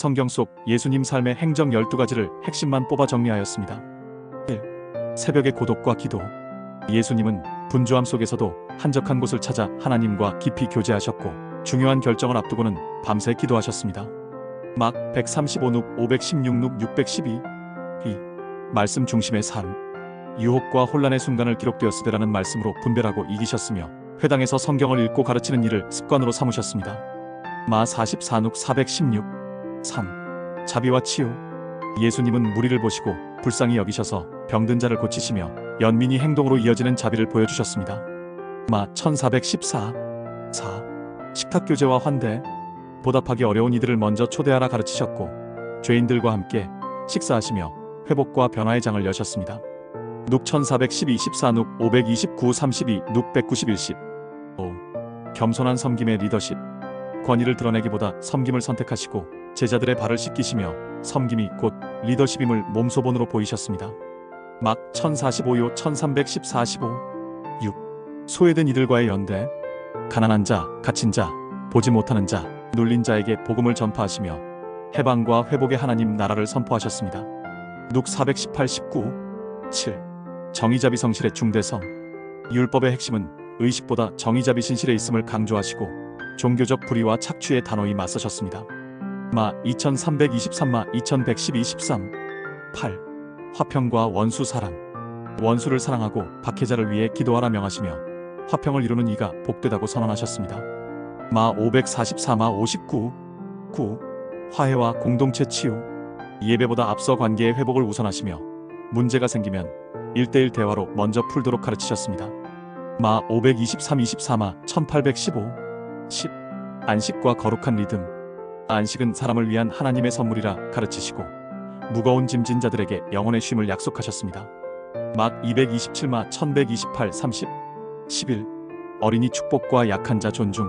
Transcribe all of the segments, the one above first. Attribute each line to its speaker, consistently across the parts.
Speaker 1: 성경 속 예수님 삶의 행적 12가지를 핵심만 뽑아 정리하였습니다. 1. 새벽의 고독과 기도. 예수님은 분주함 속에서도 한적한 곳을 찾아 하나님과 깊이 교제하셨고 중요한 결정을 앞두고는 밤새 기도하셨습니다. 막 135눅 516눅 612. 2. 말씀 중심의 삶. 유혹과 혼란의 순간을 기록되었으되라는 말씀으로 분별하고 이기셨으며 회당에서 성경을 읽고 가르치는 일을 습관으로 삼으셨습니다. 마 44눅 416. 3. 자비와 치유. 예수님은 무리를 보시고 불쌍히 여기셔서 병든 자를 고치시며 연민이 행동으로 이어지는 자비를 보여주셨습니다. 마 1414. 4. 식탁교제와 환대. 보답하기 어려운 이들을 먼저 초대하라 가르치셨고 죄인들과 함께 식사하시며 회복과 변화의 장을 여셨습니다. 눅 1412 14눅 529 32 눅 191 10. 5. 겸손한 섬김의 리더십. 권위를 드러내기보다 섬김을 선택하시고 제자들의 발을 씻기시며 섬김이 곧 리더십임을 몸소본으로 보이셨습니다. 막 1045요 1310 45. 6. 소외된 이들과의 연대. 가난한 자, 갇힌 자, 보지 못하는 자, 눌린 자에게 복음을 전파하시며 해방과 회복의 하나님 나라를 선포하셨습니다. 눅 418 19. 7. 정의자비 성실의 중대성. 율법의 핵심은 의식보다 정의자비 신실에 있음을 강조하시고 종교적 불의와 착취에 단호히 맞서셨습니다. 마 2323마 2112 13. 8. 화평과 원수 사랑. 원수를 사랑하고 박해자를 위해 기도하라 명하시며 화평을 이루는 이가 복되다고 선언하셨습니다. 마 544마 59. 9. 화해와 공동체 치유. 예배보다 앞서 관계의 회복을 우선하시며 문제가 생기면 1대1 대화로 먼저 풀도록 가르치셨습니다. 마 523 24마 1815. 10. 안식과 거룩한 리듬. 안식은 사람을 위한 하나님의 선물이라 가르치시고 무거운 짐진 자들에게 영혼의 쉼을 약속하셨습니다. 막 227마 1128 30. 11. 어린이 축복과 약한 자 존중.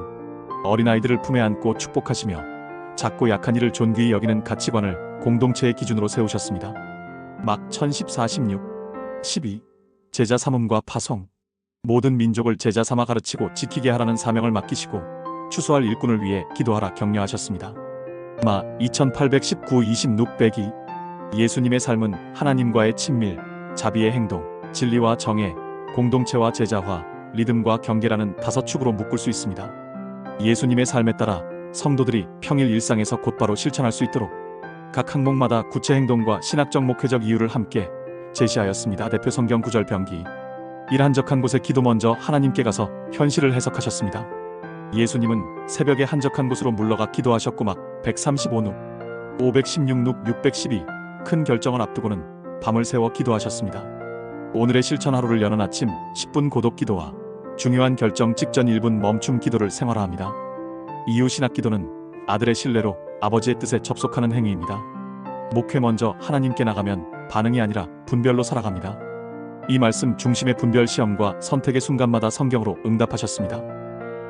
Speaker 1: 어린아이들을 품에 안고 축복하시며 작고 약한 이를 존귀히 여기는 가치관을 공동체의 기준으로 세우셨습니다. 막 1014 16. 12. 제자 삼음과 파송. 모든 민족을 제자 삼아 가르치고 지키게 하라는 사명을 맡기시고 추수할 일꾼을 위해 기도하라 격려하셨습니다. 마 2819 20 602. 예수님의 삶은 하나님과의 친밀, 자비의 행동, 진리와 정의, 공동체와 제자화, 리듬과 경계라는 5축으로 묶을 수 있습니다. 예수님의 삶에 따라 성도들이 평일 일상에서 곧바로 실천할 수 있도록 각 항목마다 구체 행동과 신학적 목회적 이유를 함께 제시하였습니다. 대표 성경 구절 병기. 일 한적한 곳에 기도 먼저 하나님께 가서 현실을 해석하셨습니다. 예수님은 새벽에 한적한 곳으로 물러가 기도하셨고 막 135눅 516눅 612 큰 결정을 앞두고는 밤을 새워 기도하셨습니다. 오늘의 실천 하루를 여는 아침 10분 고독 기도와 중요한 결정 직전 1분 멈춤 기도를 생활화합니다. 이유 신학 기도는 아들의 신뢰로 아버지의 뜻에 접속하는 행위입니다. 목회 먼저 하나님께 나가면 반응이 아니라 분별로 살아갑니다. 이 말씀 중심의 분별 시험과 선택의 순간마다 성경으로 응답하셨습니다.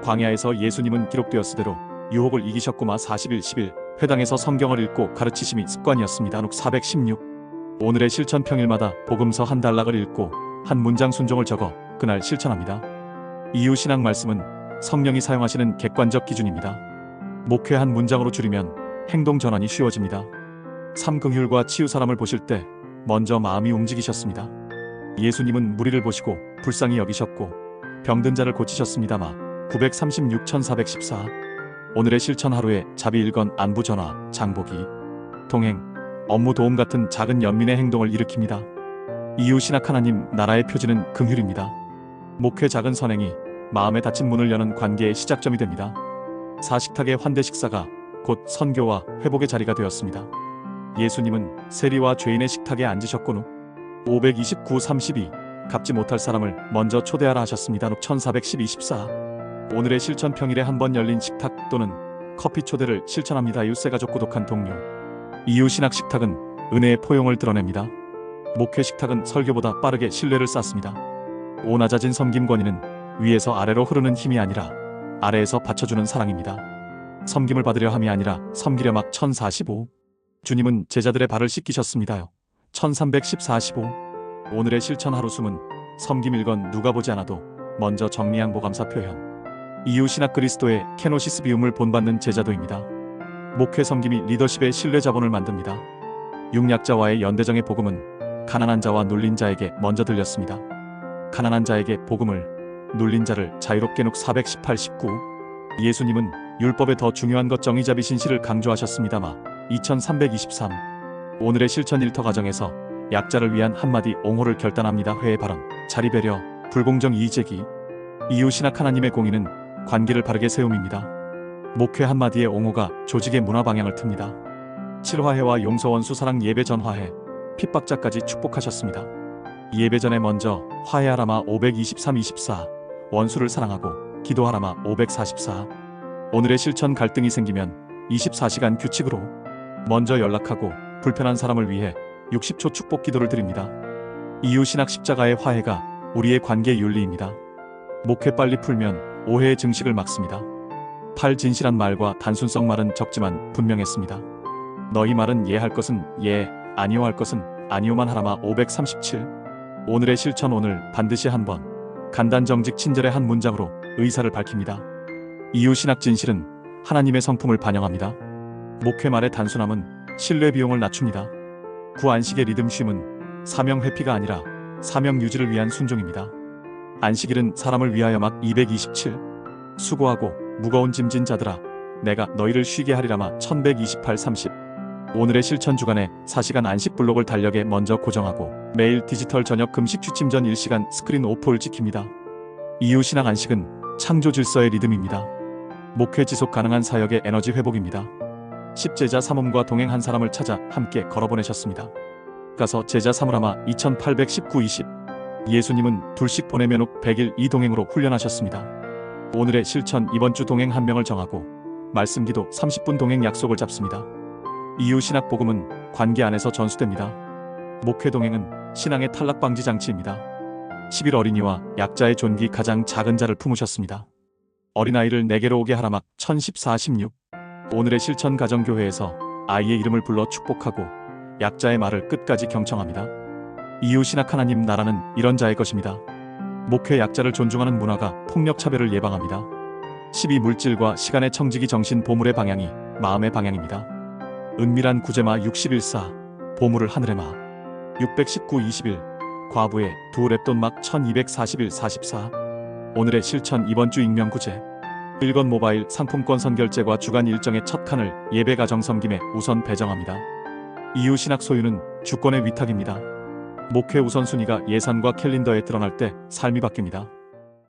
Speaker 1: 광야에서 예수님은 기록되었으대로 유혹을 이기셨고 마 41 11 회당에서 성경을 읽고 가르치심이 습관이었습니다. 눅 416. 오늘의 실천 평일마다 복음서 한 단락을 읽고 한 문장 순종을 적어 그날 실천합니다. 이유 신학 말씀은 성령이 사용하시는 객관적 기준입니다. 목회 한 문장으로 줄이면 행동 전환이 쉬워집니다. 삼금휼과 치유 사람을 보실 때 먼저 마음이 움직이셨습니다. 예수님은 무리를 보시고 불쌍히 여기셨고 병든 자를 고치셨습니다마 936 1414. 오늘의 실천 하루에 자비 일건 안부 전화, 장보기, 동행, 업무 도움 같은 작은 연민의 행동을 일으킵니다. 이유 신학 하나님 나라의 표지는 긍휼입니다. 목회 작은 선행이 마음에 닫힌 문을 여는 관계의 시작점이 됩니다. 사식탁의 환대 식사가 곧 선교와 회복의 자리가 되었습니다. 예수님은 세리와 죄인의 식탁에 앉으셨고 529 32 갚지 못할 사람을 먼저 초대하라 하셨습니다. 1412 24. 오늘의 실천 평일에 한 번 열린 식탁 또는 커피 초대를 실천합니다. 이웃새 가족 고독한 동료. 이유 신학 식탁은 은혜의 포용을 드러냅니다. 목회 식탁은 설교보다 빠르게 신뢰를 쌓습니다. 오나자진 섬김 권위는 위에서 아래로 흐르는 힘이 아니라 아래에서 받쳐주는 사랑입니다. 섬김을 받으려 함이 아니라 섬기려 막 1045. 주님은 제자들의 발을 씻기셨습니다요. 1314 15. 오늘의 실천 하루 숨은 섬김 일건 누가 보지 않아도 먼저 정리양 보감사 표현. 이유 신학 그리스도의 케노시스 비움을 본받는 제자도입니다. 목회 섬김이 리더십의 신뢰 자본을 만듭니다. 육약자와의 연대정의 복음은 가난한 자와 눌린 자에게 먼저 들렸습니다. 가난한 자에게 복음을, 눌린 자를 자유롭게 눅 418-19. 예수님은 율법에 더 중요한 것 정의자비 신실을 강조하셨습니다마 2323. 오늘의 실천 일터 가정에서 약자를 위한 한마디 옹호를 결단합니다. 회의 발언, 자리배려, 불공정 이의제기. 이웃신학 하나님의 공의는 관계를 바르게 세움입니다. 목회 한마디의 옹호가 조직의 문화 방향을 틉니다. 실화회와 용서원수 사랑 예배 전 화해, 핍박자까지 축복하셨습니다. 예배 전에 먼저 화해하라마 523-24, 원수를 사랑하고 기도하라마 544. 오늘의 실천 갈등이 생기면 24시간 규칙으로 먼저 연락하고 불편한 사람을 위해 60초 축복 기도를 드립니다. 이웃신학 십자가의 화해가 우리의 관계 윤리입니다. 목회 빨리 풀면 오해의 증식을 막습니다. 8. 진실한 말과 단순성 말은 적지만 분명했습니다. 너희 말은 예 할 것은 예, 아니오 할 것은 아니오만 하라마 537. 오늘의 실천 오늘 반드시 한번 간단정직 친절의 한 문장으로 의사를 밝힙니다. 이웃신학 진실은 하나님의 성품을 반영합니다. 목회 말의 단순함은 신뢰 비용을 낮춥니다. 구안식의 리듬 쉼은 사명 회피가 아니라 사명 유지를 위한 순종입니다. 안식일은 사람을 위하여 막 227. 수고하고 무거운 짐진 자들아 내가 너희를 쉬게 하리라마 1128-30. 오늘의 실천 주간에 4시간 안식 블록을 달력에 먼저 고정하고 매일 디지털 저녁 금식 취침 전 1시간 스크린 오프를 지킵니다. 이웃신학 안식은 창조 질서의 리듬입니다. 목회 지속 가능한 사역의 에너지 회복입니다. 10제자 사몸과 동행한 사람을 찾아 함께 걸어보내셨습니다. 가서 제자 삼으라마 2819-20. 예수님은 둘씩 보내면 욱 100일 이동행으로 훈련하셨습니다. 오늘의 실천 이번 주 동행 한 명을 정하고 말씀 기도 30분 동행 약속을 잡습니다. 이웃신학 복음은 관계 안에서 전수됩니다. 목회 동행은 신앙의 탈락 방지 장치입니다. 10일 어린이와 약자의 존귀 가장 작은 자를 품으셨습니다. 어린아이를 내게로 오게 하라막 1014-16. 오늘의 실천 가정교회에서 아이의 이름을 불러 축복하고 약자의 말을 끝까지 경청합니다. 이웃신학 하나님 나라는 이런 자의 것입니다. 목회 약자를 존중하는 문화가 폭력 차별을 예방합니다. 12. 물질과 시간의 청지기 정신 보물의 방향이 마음의 방향입니다. 은밀한 구제마 61-4. 보물을 하늘에 마 619-21. 과부의 두 랩돈 막 1241-44. 오늘의 실천 이번 주 익명 구제. 1건 모바일 상품권 선결제과 주간 일정의 첫 칸을 예배 가정 섬김에 우선 배정합니다. 이웃신학 소유는 주권의 위탁입니다. 목회 우선순위가 예산과 캘린더에 드러날 때 삶이 바뀝니다.